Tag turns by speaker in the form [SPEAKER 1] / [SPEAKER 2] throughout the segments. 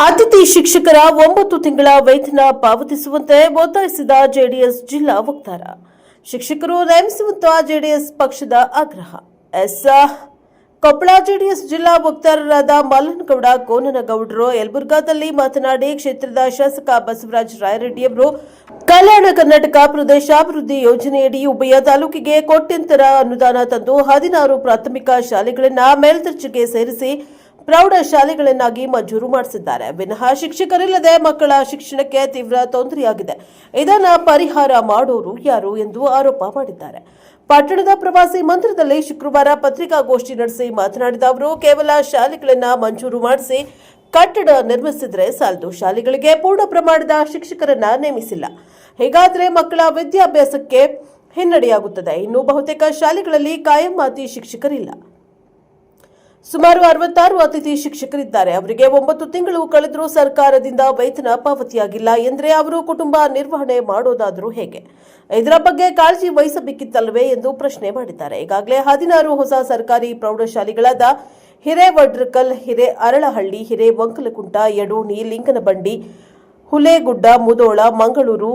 [SPEAKER 1] ಅತಿಥಿ ಶಿಕ್ಷಕರ 9 ತಿಂಗಳ ವೇತನ ಪಾವತಿಸುವಂತೆ ಒತ್ತಾಯಿಸಿದ ಜೆಡಿಎಸ್ ಜಿಲ್ಲಾ ವಕ್ತಾರ. ಶಿಕ್ಷಕರು ನೇಮಿಸುವಂತ ಜೆಡಿಎಸ್ ಪಕ್ಷದ ಆಗ್ರಹ. ಕೊಪ್ಪಳ ಜೆಡಿಎಸ್ ಜಿಲ್ಲಾ ವಕ್ತಾರರಾದ ಮಲ್ಲನಗೌಡ ಕೋನನಗೌಡರು ಯಲಬುರ್ಗಾದಲ್ಲಿ ಮಾತನಾಡಿ, ಕ್ಷೇತ್ರದ ಶಾಸಕ ಬಸವರಾಜ ರಾಯರೆಡ್ಡಿಯವರು ಕಲ್ಯಾಣ ಕರ್ನಾಟಕ ಪ್ರದೇಶಾಭಿವೃದ್ಧಿ ಯೋಜನೆಯಡಿ ಉಭಯ ತಾಲೂಕಿಗೆ ಕೋಟ್ಯಂತರ ಅನುದಾನ ತಂದು 16 ಪ್ರಾಥಮಿಕ ಶಾಲೆಗಳನ್ನು ಮೇಲ್ದರ್ಜೆಗೆ ಸೇರಿಸಿ ಪ್ರೌಢ ಶಾಲೆಗಳನ್ನಾಗಿ ಮಂಜೂರು ಮಾಡಿಸಿದ್ದಾರೆ. ವಿನಃ ಶಿಕ್ಷಕರಿಲ್ಲದೆ ಮಕ್ಕಳ ಶಿಕ್ಷಣಕ್ಕೆ ತೀವ್ರ ತೊಂದರೆಯಾಗಿದೆ. ಇದನ್ನು ಪರಿಹಾರ ಮಾಡೋರು ಯಾರು ಎಂದು ಆರೋಪ ಮಾಡಿದ್ದಾರೆ. ಪಟ್ಟಣದ ಪ್ರವಾಸಿ ಮಂದಿರದಲ್ಲಿ ಶುಕ್ರವಾರ ಪತ್ರಿಕಾಗೋಷ್ಠಿ ನಡೆಸಿ ಮಾತನಾಡಿದ ಅವರು, ಕೇವಲ ಶಾಲೆಗಳನ್ನು ಮಂಜೂರು ಮಾಡಿಸಿ ಕಟ್ಟಡ ನಿರ್ಮಿಸಿದರೆ ಸಾಲದು, ಶಾಲೆಗಳಿಗೆ ಪೂರ್ಣ ಪ್ರಮಾಣದ ಶಿಕ್ಷಕರನ್ನ ನೇಮಿಸಿಲ್ಲ. ಹೀಗಾದರೆ ಮಕ್ಕಳ ವಿದ್ಯಾಭ್ಯಾಸಕ್ಕೆ ಹಿನ್ನಡೆಯಾಗುತ್ತದೆ. ಇನ್ನು ಬಹುತೇಕ ಶಾಲೆಗಳಲ್ಲಿ ಕಾಯಂಮಾತಿ ಶಿಕ್ಷಕರಿಲ್ಲ. ಸುಮಾರು 66 ಅತಿಥಿ ಶಿಕ್ಷಕರಿದ್ದಾರೆ. ಅವರಿಗೆ 9 ತಿಂಗಳು ಕಳೆದರೂ ಸರ್ಕಾರದಿಂದ ವೇತನ ಪಾವತಿಯಾಗಿಲ್ಲ ಎಂದರೆ ಅವರು ಕುಟುಂಬ ನಿರ್ವಹಣೆ ಮಾಡೋದಾದರೂ ಹೇಗೆ? ಇದರ ಬಗ್ಗೆ ಕಾಳಜಿ ವಹಿಸಬೇಕಿತ್ತಲ್ಲವೇ ಎಂದು ಪ್ರಶ್ನೆ ಮಾಡಿದ್ದಾರೆ. ಈಗಾಗಲೇ 16 ಹೊಸ ಸರ್ಕಾರಿ ಪ್ರೌಢಶಾಲೆಗಳಾದ ಹಿರೇವಡ್ರಕಲ್, ಹಿರೇ ಅರಳಹಳ್ಳಿ, ಹಿರೇ ವಂಕಲಕುಂಟ, ಯಡೋಣಿ, ಲಿಂಗನಬಂಡಿ, ಹುಲೇಗುಡ್ಡ, ಮುದೋಳ, ಮಂಗಳೂರು,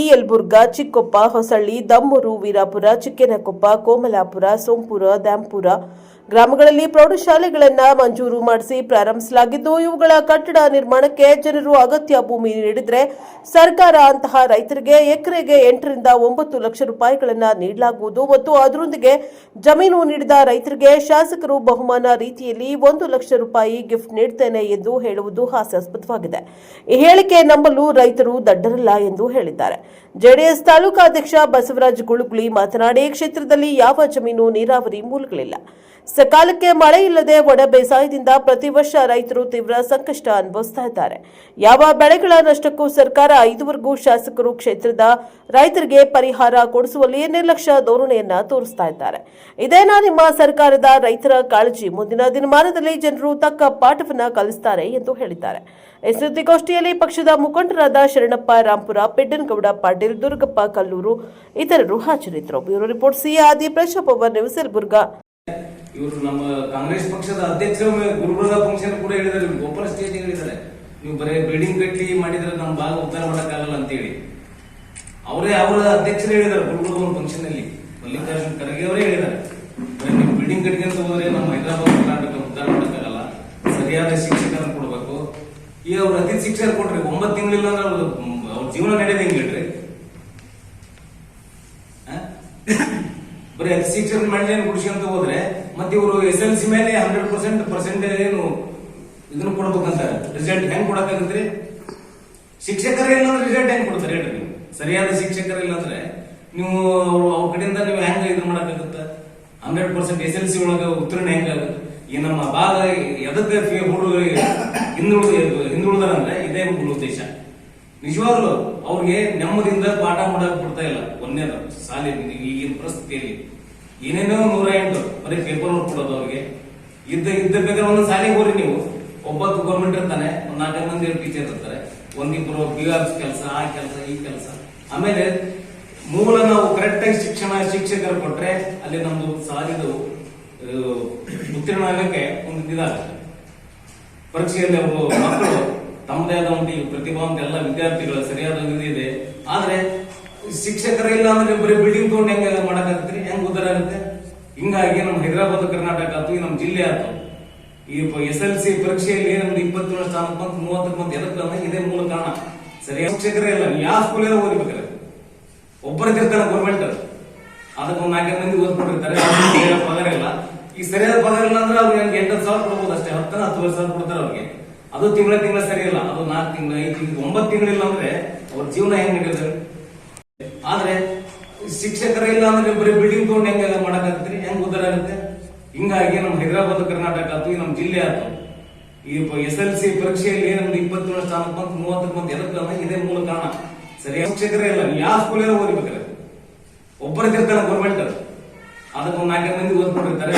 [SPEAKER 1] ಯಲಬುರ್ಗಾ, ಚಿಕ್ಕೊಪ್ಪ, ಹೊಸಳ್ಳಿ, ದಮ್ಮೂರು, ವೀರಾಪುರ, ಚಿಕ್ಕೇನಕೊಪ್ಪ, ಕೋಮಲಾಪುರ, ಸೋಂಪುರ, ದ್ಯಾಂಪುರ ಗ್ರಾಮಗಳಲ್ಲಿ ಪ್ರೌಢಶಾಲೆಗಳನ್ನು ಮಂಜೂರು ಮಾಡಿಸಿ ಪ್ರಾರಂಭಿಸಲಾಗಿದ್ದು, ಇವುಗಳ ಕಟ್ಟಡ ನಿರ್ಮಾಣಕ್ಕೆ ಜನರು ಅಗತ್ಯ ಭೂಮಿ ನೀಡಿದರೆ ಸರ್ಕಾರ ಅಂತಹ ರೈತರಿಗೆ ಎಕರೆಗೆ 8 ರಿಂದ 9 ಲಕ್ಷ ರೂಪಾಯಿಗಳನ್ನು ನೀಡಲಾಗುವುದು ಮತ್ತು ಅದರೊಂದಿಗೆ ಜಮೀನು ನೀಡಿದ ರೈತರಿಗೆ ಶಾಸಕರು ಬಹುಮಾನ ರೀತಿಯಲ್ಲಿ 1 ಲಕ್ಷ ರೂಪಾಯಿ ಗಿಫ್ಟ್ ನೀಡುತ್ತೇನೆ ಎಂದು ಹೇಳುವುದು ಹಾಸ್ಯಾಸ್ಪದವಾಗಿದೆ. ಈ ಹೇಳಿಕೆ ನಂಬಲು ರೈತರು ದಡ್ಡರಲ್ಲ ಎಂದು ಹೇಳಿದ್ದಾರೆ. ಜೆಡಿಎಸ್ ತಾಲೂಕಾಧ್ಯಕ್ಷ ಬಸವರಾಜ ಗುಳುಗುಳಿ ಮಾತನಾಡಿ, ಕ್ಷೇತ್ರದಲ್ಲಿ ಯಾವ ಜಮೀನು ನೀರಾವರಿ ಮೂಲಗಳಿಲ್ಲ. ಸಕಾಲಕ್ಕೆ ಮಳೆ ಇಲ್ಲದೆ ಒಣ ಬೇಸಾಯದಿಂದ ಪ್ರತಿ ವರ್ಷ ರೈತರು ತೀವ್ರ ಸಂಕಷ್ಟ ಅನುಭವಿಸ್ತಾ ಇದ್ದಾರೆ. ಯಾವ ಬೆಳೆಗಳ ನಷ್ಟಕ್ಕೂ ಸರ್ಕಾರ ಇದುವರೆಗೂ ಶಾಸಕರು ಕ್ಷೇತ್ರದ ರೈತರಿಗೆ ಪರಿಹಾರ ಕೊಡಿಸುವಲ್ಲಿ ನಿರ್ಲಕ್ಷ್ಯ ಧೋರಣೆಯನ್ನ ತೋರಿಸ್ತಾ ಇದ್ದಾರೆ. ಇದೇನಾ ನಿಮ್ಮ ಸರ್ಕಾರದ ರೈತರ ಕಾಳಜಿ? ಮುಂದಿನ ದಿನಮಾನದಲ್ಲಿ ಜನರು ತಕ್ಕ ಪಾಠವನ್ನ ಕಲಿಸುತ್ತಾರೆ ಎಂದು ಹೇಳಿದ್ದಾರೆ. ಈ ಸುದ್ದಿಗೋಷ್ಠಿಯಲ್ಲಿ ಪಕ್ಷದ ಮುಖಂಡರಾದ ಶರಣಪ್ಪ ರಾಂಪುರ, ಪೆಡ್ಡನಗೌಡ ಪಾಟೀಲ್, ದುರ್ಗಪ್ಪ ಕಲ್ಲೂರು ಇತರರು ಹಾಜರಿದ್ದರು. ಬ್ಯೂರೋ ರಿಪೋರ್ಟ್ ಸಿಆದಿ ಪ್ರಜಾಪವರ್ ನ್ಯೂಸ್ ಯಲಬುರ್ಗಾ.
[SPEAKER 2] ಇವರು ನಮ್ಮ ಕಾಂಗ್ರೆಸ್ ಪಕ್ಷದ ಅಧ್ಯಕ್ಷರು ಗುಲ್ಬರ್ಗಾ ಫಂಕ್ಷನ್ ಕೂಡ ಹೇಳಿದ್ದಾರೆ, ಓಪನ್ ಸ್ಟೇಜ್ ಹೇಳಿದ್ದಾರೆ, ನೀವು ಬರೀ ಬಿಲ್ಡಿಂಗ್ ಕಟ್ಟಿ ಮಾಡಿದ್ರೆ ನಮ್ಮ ಭಾಗ ಉದ್ಧಾರ ಮಾಡಕ್ಕಾಗಲ್ಲ ಅಂತ ಹೇಳಿ ಅವರ ಅಧ್ಯಕ್ಷರು ಹೇಳಿದ್ದಾರೆ. ಗುಲ್ಬರ್ಗಾ ಫಂಕ್ಷನ್ ಅಲ್ಲಿ ಮಲ್ಲಿಕಾರ್ಜುನ್ ಖರ್ಗೆ ಅವರೇ ಹೇಳಿದ್ದಾರೆ, ನೀವು ಬಿಲ್ಡಿಂಗ್ ಕಟ್ಕೊಂತ ಹೋದ್ರೆ ನಮ್ಮ ಹೈದರಾಬಾದ್ ಕರ್ನಾಟಕ ಉದ್ಧಾರ ಮಾಡಕ್ಕಾಗಲ್ಲ, ಸರಿಯಾದ ಶಿಕ್ಷಕರನ್ನು ಕೊಡ್ಬೇಕು. ಈಗ ಅವ್ರು ಅತಿಥಿ ಶಿಕ್ಷಕರು ಕೊಟ್ರಿ 9 ತಿಂಗಳಿಲ್ಲ ಅಂದ್ರೆ ಅವ್ರ ಜೀವನ ನಡೆಯೋದು ಹೆಂಗ್ ಹೇಳ್ರಿ? ಬರೀ ಅತಿ ಶಿಕ್ಷಕ ಮಂಡಳಿಯನ್ನು ಗುಡಿಸ್ಕೊಂತ ಹೋದ್ರೆ ಮತ್ತೆ ಇವರು SLC ಮೇಲೆ 100% ಏನು ಇದನ್ನು ಕೊಡ್ಬೇಕಂತ ರಿಸಲ್ಟ್ ಹೆಂಗ್ ಕೊಡಕ್ಕಾಗತ್ರಿ? ಶಿಕ್ಷಕರೇ ಇಲ್ಲ ಅಂದ್ರೆ ರಿಸಲ್ಟ್ ಹೆಂಗ್ ಕೊಡ್ತಾರೆ ಹೇಳ್ರಿ? ನೀವು ಸರಿಯಾದ ಶಿಕ್ಷಕರಿಲ್ಲ ಅಂದ್ರೆ ನೀವು ಅವ್ರ ಕಡೆಯಿಂದ ನೀವು ಹೆಂಗ ಇದು ಮಾಡಕ್ಕಾಗತ್ತ? 100% SLC ಒಳಗ ಉತ್ತೀರ್ಣ ಹೆಂಗಾಗುತ್ತೆ? ಈ ನಮ್ಮ ಭಾಗ ಎದಕ್ಕೆ ಹುಡುಗರಿಗೆ ಹಿಂದುಳಿದಾರಂದ್ರೆ ಇದೇ ಮೂಲ ಉದ್ದೇಶ. ನಿಜವಾಗ್ಲು ಅವ್ರಿಗೆ ನೆಮ್ಮದಿಯಿಂದ ಪಾಠ ಮಾಡಕ್ ಬಿಡ್ತಾ ಇಲ್ಲ. ಒಂದೇದು ಶಾಲೆ ಈಗಿನ ಪರಿಸ್ಥಿತಿಯಲ್ಲಿ ಏನೇನೋ 108 ಬರೀ ಪೇಪರ್ ವರ್ಕ್ ಕೊಡೋದು ಅವ್ರಿಗೆ. ಇದ್ದ ಬೇಕಾದ್ರೆ ಒಂದೊಂದು ಶಾಲೆಗೆ ಹೋಗ್ರಿ ನೀವು, ಒಬ್ಬತ್ತು ಗೌರ್ಮೆಂಟ್ ಇರ್ತಾನೆ, 4 ಮಂದಿ ಟೀಚರ್ ಇರ್ತಾರೆ, 1-2 BR ಕೆಲಸ, ಆ ಕೆಲಸ, ಈ ಕೆಲಸ. ಆಮೇಲೆ ಮೂಲ ನಾವು ಕರೆಕ್ಟ್ ಆಗಿ ಶಿಕ್ಷಕರು ಕೊಟ್ರೆ ಅಲ್ಲಿ ನಮ್ದು ಸಾಲಿದು ಉತ್ತೀರ್ಣ ಆಗಕ್ಕೆ ಒಂದು ಇದಾಗುತ್ತೆ. ಪರೀಕ್ಷೆಯಲ್ಲಿ ಅವರು ಮಕ್ಕಳು ತಮ್ಮದೇ ಆದ ಒಂದು ಪ್ರತಿಭಾವಂತ ಎಲ್ಲ ವಿದ್ಯಾರ್ಥಿಗಳ ಸರಿಯಾದ ಇದೆ. ಆದ್ರೆ ಶಿಕ್ಷಕರ ಇಲ್ಲ ಅಂದ್ರೆ ಬರೀ ಬಿಲ್ಡಿಂಗ್ ತಗೊಂಡು ಹೆಂಗ ಮಾಡಕ್ಕಾಗತ್ರಿ? ಹೆಂಗ್ ಉದ್ದಾರ ಆಗುತ್ತೆ? ಹಿಂಗಾಗಿ ನಮ್ಮ ಹೈದರಾಬಾದ್ ಕರ್ನಾಟಕ ಆಯ್ತು, ನಮ್ಮ ಜಿಲ್ಲೆ ಆಯ್ತು, ಈ SLC ಪರೀಕ್ಷೆಯಲ್ಲಿ ನಮ್ದು 27 ಸ್ಥಾನಕ್ಕೆ ಬಂತು, 30ಕ್ಕೆ ಬಂತು. ಎದಕ್ಕೆ ಇದೇ ಮೂಲ ಕಾರಣ. ಸರಿಯಾದ ಶಿಕ್ಷಕರೇ ಇಲ್ಲ. ಯಾವ ಸ್ಕೂಲ್ ಓದಿಬೇಕಾರೆ ಒಬ್ಬರಿರ್ತಾನೆ ಗೌರ್ಮೆಂಟ್, ಅದಕ್ಕೆ 4 ಮಂದಿ ಓದ್ಕೊಂಡಿರ್ತಾರೆ, ಪಗಾರ ಇಲ್ಲ. ಈ ಸರಿಯಾದ ಪಗಾರ ಇಲ್ಲ ಅಂದ್ರೆ ಅವ್ರಿಗೆ 8,000 ಕೊಡ್ಬೋದು ಅಷ್ಟೇ, 10,000 ಕೊಡ್ತಾರೆ ಅವ್ರಿಗೆ. ಅದು ತಿಂಗಳ ಸರಿ ಇಲ್ಲ, ಅದು 4 ತಿಂಗಳು, 5 ತಿಂಗಳು, 9 ತಿಂಗಳಿಲ್ಲ ಅಂದ್ರೆ ಅವ್ರ ಜೀವನ ಹೆಂಗ್ ನಡೆಯುತ್ತೆ? ಆದ್ರೆ ಶಿಕ್ಷಕರೇ ಇಲ್ಲ ಅಂದ್ರೆ ಬರೀ ಬಿಲ್ಡಿಂಗ್ ತಗೊಂಡು ಹೆಂಗ ಮಾಡಕ್ಕಾಗತ್ರಿ? ಹೆಂಗ್ ಉದ್ದಾರ ಆಗುತ್ತೆ? ಹಿಂಗಾಗಿ ನಮ್ಮ ಹೈದರಾಬಾದ್ ಕರ್ನಾಟಕ ಆಯ್ತು, ನಮ್ಮ ಜಿಲ್ಲೆ ಆಯ್ತು, ಈ SLC ಪರೀಕ್ಷೆಯಲ್ಲಿ ನಮ್ದು 27 ಸ್ಥಾನಕ್ಕೆ ಬಂತು, 30ಕ್ಕೆ ಬಂತು. ಎದಕ್ಕೆ ಇದೇ ಮೂಲ ಕಾರಣ. ಸರಿಯಾದ ಶಿಕ್ಷಕರೇ ಇಲ್ಲ. ಯಾವ ಸ್ಕೂಲ್ ಓದಿಬೇಕಾರೆ ಒಬ್ಬರಿರ್ತಾನೆ ಗೌರ್ಮೆಂಟ್, ಅದಕ್ಕೆ 4 ಮಂದಿ ಓದ್ಕೊಂಡಿರ್ತಾರೆ,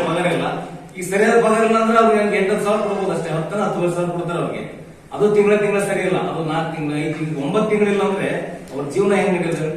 [SPEAKER 2] ಪಗಾರ ಇಲ್ಲ. ಈ ಸರಿಯಾದ ಪಗಾರ ಇಲ್ಲ ಅಂದ್ರೆ ಅವ್ರಿಗೆ 8,000 ಕೊಡ್ಬೋದು ಅಷ್ಟೇ, 10,000 ಕೊಡ್ತಾರೆ ಅವ್ರಿಗೆ. ಅದು ತಿಂಗಳ ಸರಿ ಇಲ್ಲ, ಅದು 4 ತಿಂಗಳು, 5 ತಿಂಗಳು, 9 ತಿಂಗಳಿಲ್ಲ ಅಂದ್ರೆ ಅವ್ರ ಜೀವನ ಹೆಂಗ್ ನಡೆಯುತ್ತೆ?